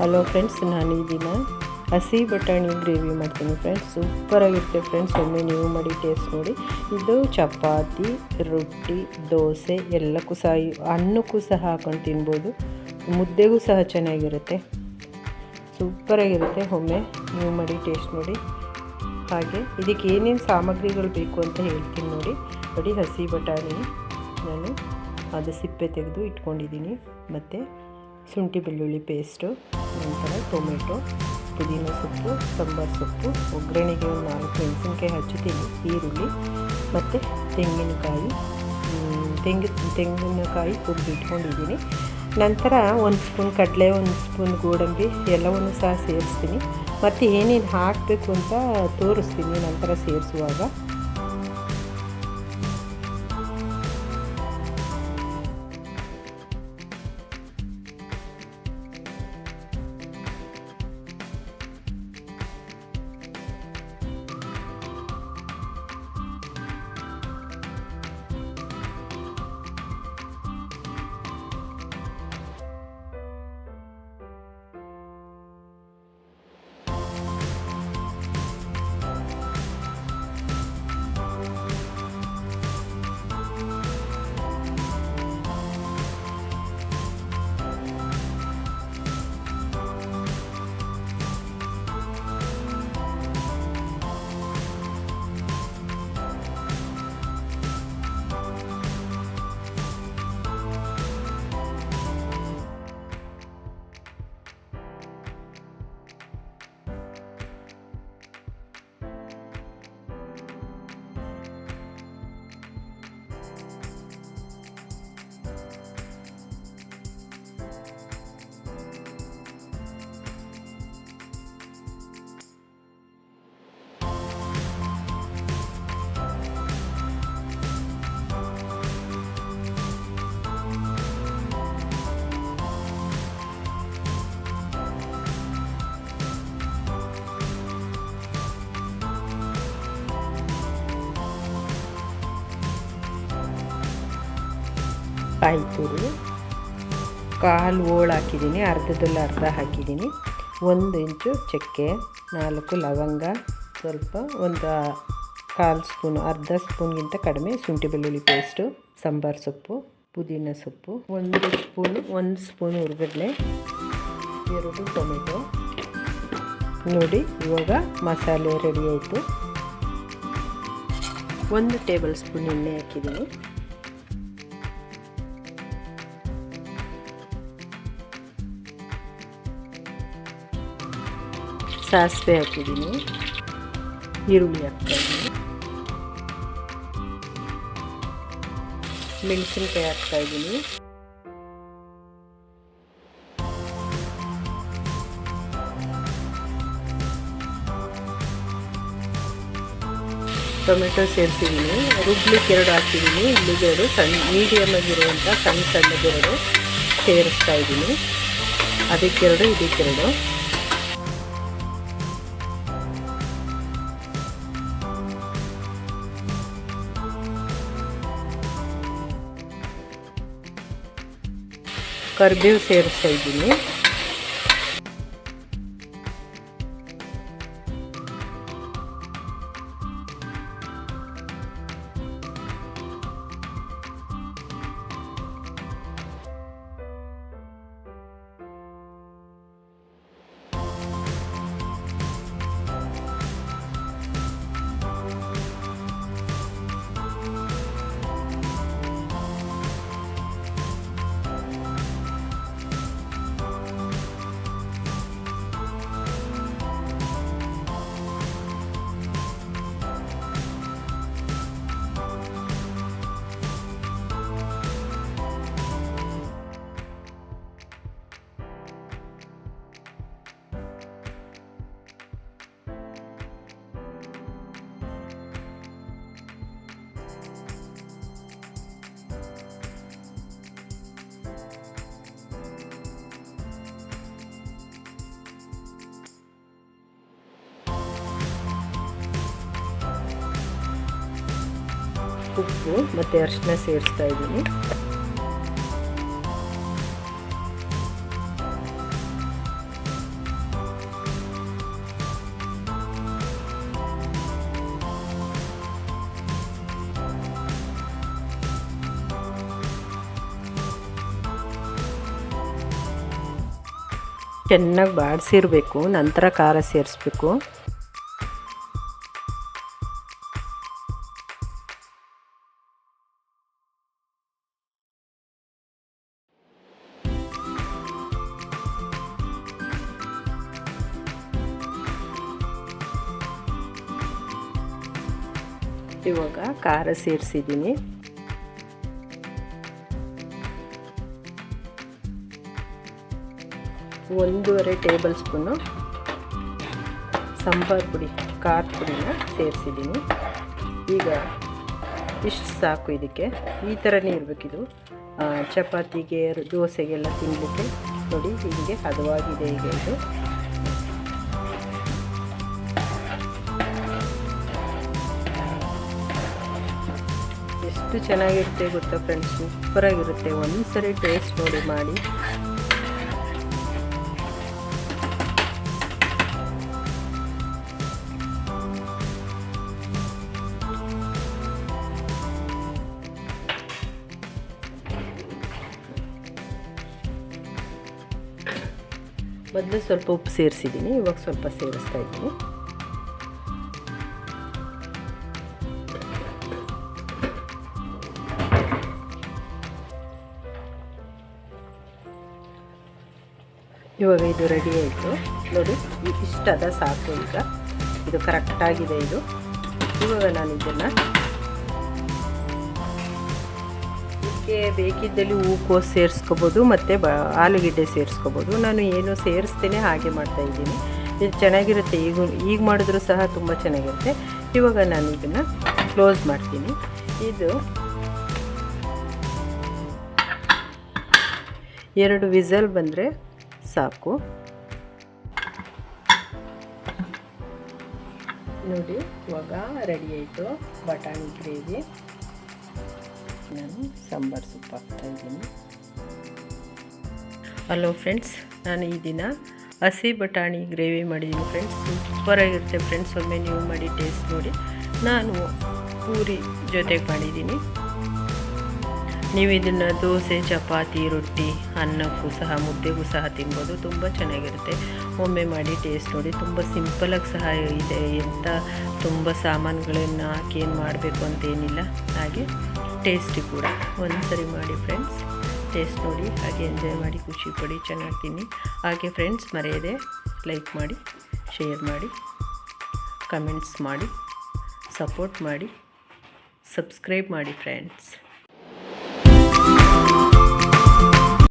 Hello friends, ನಾನು ಈ ದಿನ ಹಸಿ ಬಟಾಣಿ ಗ್ರೇವಿ ಮಾಡ್ತೀನಿ ಫ್ರೆಂಡ್ಸ್. ಸೂಪರಾಗಿರುತ್ತೆ ಫ್ರೆಂಡ್ಸ್. ಒಮ್ಮೆ ನೀವು ಮಾಡಿ ಟೇಸ್ಟ್ ನೋಡಿ. ಇದು ಚಪಾತಿ, ರೊಟ್ಟಿ, ದೋಸೆ ಎಲ್ಲಕ್ಕೂ ಸಹ, ಅನ್ನಕ್ಕೂ ಸಹ ಹಾಕೊಂಡು ತಿನ್ಬೋದು. ಮುದ್ದೆಗೂ ಸಹ ಚೆನ್ನಾಗಿರುತ್ತೆ, ಸೂಪರಾಗಿರುತ್ತೆ. ಒಮ್ಮೆ ನೀವು ಮಾಡಿ ಟೇಸ್ಟ್ ನೋಡಿ. ಹಾಗೆ ಇದಕ್ಕೆ ಏನೇನು ಸಾಮಗ್ರಿಗಳು ಬೇಕು ಅಂತ ಹೇಳ್ತೀನಿ ನೋಡಿ. ಹಸಿ ಬಟಾಣಿ ನಾನು ಅದು ಸಿಪ್ಪೆ ತೆಗೆದು ಇಟ್ಕೊಂಡಿದ್ದೀನಿ, ಮತ್ತು ಶುಂಠಿ ಬೆಳ್ಳುಳ್ಳಿ ಪೇಸ್ಟು, ನಂತರ ಟೊಮೆಟೊ, ಪುದೀನ ಸೊಪ್ಪು, ಸಾಂಬಾರು ಸೊಪ್ಪು, ಒಗ್ಗರಣೆಗೆ ಒಂದು 4 ಮೆಣಸಿನ್ಕಾಯಿ ಹಚ್ಚುತ್ತೀನಿ, ಈರುಳ್ಳಿ ಮತ್ತು ತೆಂಗಿನಕಾಯಿ ತುರಿದು ಇಟ್ಕೊಂಡಿದ್ದೀನಿ. ನಂತರ 1 ಸ್ಪೂನ್ ಕಡಲೆ, 1 ಸ್ಪೂನ್ ಗೋಡಂಬಿ ಎಲ್ಲವನ್ನು ಸಹ ಸೇರಿಸ್ತೀನಿ. ಮತ್ತು ಏನೇನು ಹಾಕಬೇಕು ಅಂತ ತೋರಿಸ್ತೀನಿ ನಂತರ ಸೇರಿಸುವಾಗ. ಕಾಯಿ ತುರಿ, 1/4 ಹೋಳು ಹಾಕಿದ್ದೀನಿ, ಅರ್ಧದಲ್ಲಿ ಅರ್ಧ ಹಾಕಿದ್ದೀನಿ. 1 ಇಂಚು ಚಕ್ಕೆ, 4 ಲವಂಗ, ಸ್ವಲ್ಪ ಒಂದು 1/4 ಸ್ಪೂನು, ಅರ್ಧ ಸ್ಪೂನ್ಗಿಂತ ಕಡಿಮೆ ಶುಂಠಿ ಬೆಳ್ಳುಳ್ಳಿ ಪೇಸ್ಟು, ಸಾಂಬಾರು ಸೊಪ್ಪು, ಪುದೀನ ಸೊಪ್ಪು, 1 ಸ್ಪೂನು ಹುರ್ಗಡ್ಲೆ, 2 ಟೊಮೆಟೊ. ನೋಡಿ, ಇವಾಗ ಮಸಾಲೆ ರೆಡಿ ಆಯಿತು. 1 ಟೇಬಲ್ ಸ್ಪೂನ್ ಎಣ್ಣೆ ಹಾಕಿದ್ದೀನಿ. ಸಾಸಿವೆ ಹಾಕಿದ್ದೀನಿ, ಈರುಳ್ಳಿ ಹಾಕ್ತಾಯಿದ್ದೀನಿ, ಮೆಣಸಿನ್ಕಾಯಿ ಹಾಕ್ತಾಯಿದ್ದೀನಿ, ಟೊಮೆಟೊ ಸೇರಿಸಿದ್ದೀನಿ. ರುಬ್ಲಿಕ್ಕೆ 2 ಹಾಕಿದ್ದೀನಿ, ಇಲ್ಲಿಗೆ 2 ಸಣ್ಣ ಮೀಡಿಯಮ್ ಆಗಿರುವಂಥ ಸಣ್ಣದೆರಡು ಸೇರಿಸ್ತಾ ಇದ್ದೀನಿ. ಅದಕ್ಕೆರಡು, ಇದಕ್ಕೆರಡು. ಕರಿಬೇವು ಸೇರಿಸ್ತಾ ಇದ್ದೀನಿ. ಉಪ್ಪು ಮತ್ತು ಅರಿಶಿನ ಸೇರಿಸ್ತಾ ಇದ್ದೀನಿ. ಚೆನ್ನಾಗಿ ಬಾಡಿಸಿರಬೇಕು, ನಂತರ ಖಾರ ಸೇರಿಸ್ಬೇಕು. ಇವಾಗ ಖಾರ ಸೇರಿಸಿದ್ದೀನಿ. ಒಂದೂವರೆ ಟೇಬಲ್ ಸ್ಪೂನು ಸಾಂಬಾರು ಪುಡಿ, ಖಾರದ ಪುಡಿನ ಸೇರಿಸಿದ್ದೀನಿ. ಈಗ ಇಷ್ಟು ಸಾಕು. ಇದಕ್ಕೆ ಈ ಥರನೇ ಇರಬೇಕಿದು. ಚಪಾತಿಗೆ, ದೋಸೆಗೆಲ್ಲ ತಿನ್ನಲಿಕ್ಕೆ ನೋಡಿ ಹೀಗೆ ಹದವಾಗಿದೆ. ಈಗ ಇದು ಎಷ್ಟು ಚೆನ್ನಾಗಿರುತ್ತೆ ಗೊತ್ತಾ ಫ್ರೆಂಡ್ಸ್, ಸೂಪರಾಗಿರುತ್ತೆ. ಒಂದು ಸರಿ ಟೇಸ್ಟ್ ನೋಡಿ ಮಾಡಿ. ಮೊದಲು ಸ್ವಲ್ಪ ಉಪ್ಪು ಸೇರಿಸಿದ್ದೀನಿ, ಇವಾಗ ಸ್ವಲ್ಪ ಸೇರಿಸ್ತಾ ಇದ್ದೀನಿ. ಇವಾಗ ಇದು ರೆಡಿ ಆಯಿತು ನೋಡಿ. ಇಷ್ಟಾದ ಸಾಕು. ಈಗ ಇದು ಕರೆಕ್ಟಾಗಿದೆ. ಇವಾಗ ನಾನು ಇದನ್ನು ಇದಕ್ಕೆ ಬೇಕಿದ್ದಲ್ಲಿ ಹೂಕೋಸು ಸೇರಿಸ್ಕೋಬೋದು ಮತ್ತು ಆಲೂಗೆಡ್ಡೆ ಸೇರಿಸ್ಕೋಬೋದು. ನಾನು ಏನು ಸೇರಿಸ್ತೇನೆ ಹಾಗೆ ಮಾಡ್ತಾಯಿದ್ದೀನಿ. ಇದು ಚೆನ್ನಾಗಿರುತ್ತೆ. ಈಗ ಮಾಡಿದ್ರೂ ಸಹ ತುಂಬ ಚೆನ್ನಾಗಿರುತ್ತೆ. ಇವಾಗ ನಾನು ಇದನ್ನು ಕ್ಲೋಸ್ ಮಾಡ್ತೀನಿ. ಇದು 2 ವಿಸಲ್ ಬಂದರೆ ಸಾಕು. ನೋಡಿ ಇವಾಗ ರೆಡಿ ಆಯಿತು ಬಟಾಣಿ ಗ್ರೇವಿ. ನಾನು ಸಾಂಬಾರು ಸೊಪ್ಪು ಹಾಕ್ತಾಯಿದ್ದೀನಿ. ಹಲೋ ಫ್ರೆಂಡ್ಸ್, ನಾನು ಈ ದಿನ ಹಸಿ ಬಟಾಣಿ ಗ್ರೇವಿ ಮಾಡಿದ್ದೀನಿ ಫ್ರೆಂಡ್ಸ್. ಸೂಪರಾಗಿರುತ್ತೆ ಫ್ರೆಂಡ್ಸ್. ಒಮ್ಮೆ ನೀವು ಮಾಡಿ ಟೇಸ್ಟ್ ನೋಡಿ. ನಾನು ಪೂರಿ ಜೊತೆಗೆ ಮಾಡಿದ್ದೀನಿ. ನೀವು ಇದನ್ನು ದೋಸೆ, ಚಪಾತಿ, ರೊಟ್ಟಿ, ಅನ್ನಕ್ಕೂ ಸಹ, ಮುದ್ದೆಗೂ ಸಹ ತಿನ್ಬೋದು. ತುಂಬ ಚೆನ್ನಾಗಿರುತ್ತೆ. ಒಮ್ಮೆ ಮಾಡಿ ಟೇಸ್ಟ್ ನೋಡಿ. ತುಂಬ ಸಿಂಪಲಾಗಿ ಸಹ ಇದೆ. ಎಂಥ ತುಂಬ ಸಾಮಾನುಗಳನ್ನು ಹಾಕಿ ಏನು ಮಾಡಬೇಕು ಅಂತೇನಿಲ್ಲ. ಹಾಗೆ ಟೇಸ್ಟಿ ಕೂಡ. ಒಂದು ಸರಿ ಮಾಡಿ ಫ್ರೆಂಡ್ಸ್, ಟೇಸ್ಟ್ ನೋಡಿ. ಹಾಗೆ ಎಂಜಾಯ್ ಮಾಡಿ, ಖುಷಿ ಪಡಿ. ಚೆನ್ನಾಗಿ ತಿನ್ನಿ. ಹಾಗೆ ಫ್ರೆಂಡ್ಸ್ ಮರೆಯದೆ ಲೈಕ್ ಮಾಡಿ, ಶೇರ್ ಮಾಡಿ, ಕಮೆಂಟ್ಸ್ ಮಾಡಿ, ಸಪೋರ್ಟ್ ಮಾಡಿ, ಸಬ್ಸ್ಕ್ರೈಬ್ ಮಾಡಿ ಫ್ರೆಂಡ್ಸ್.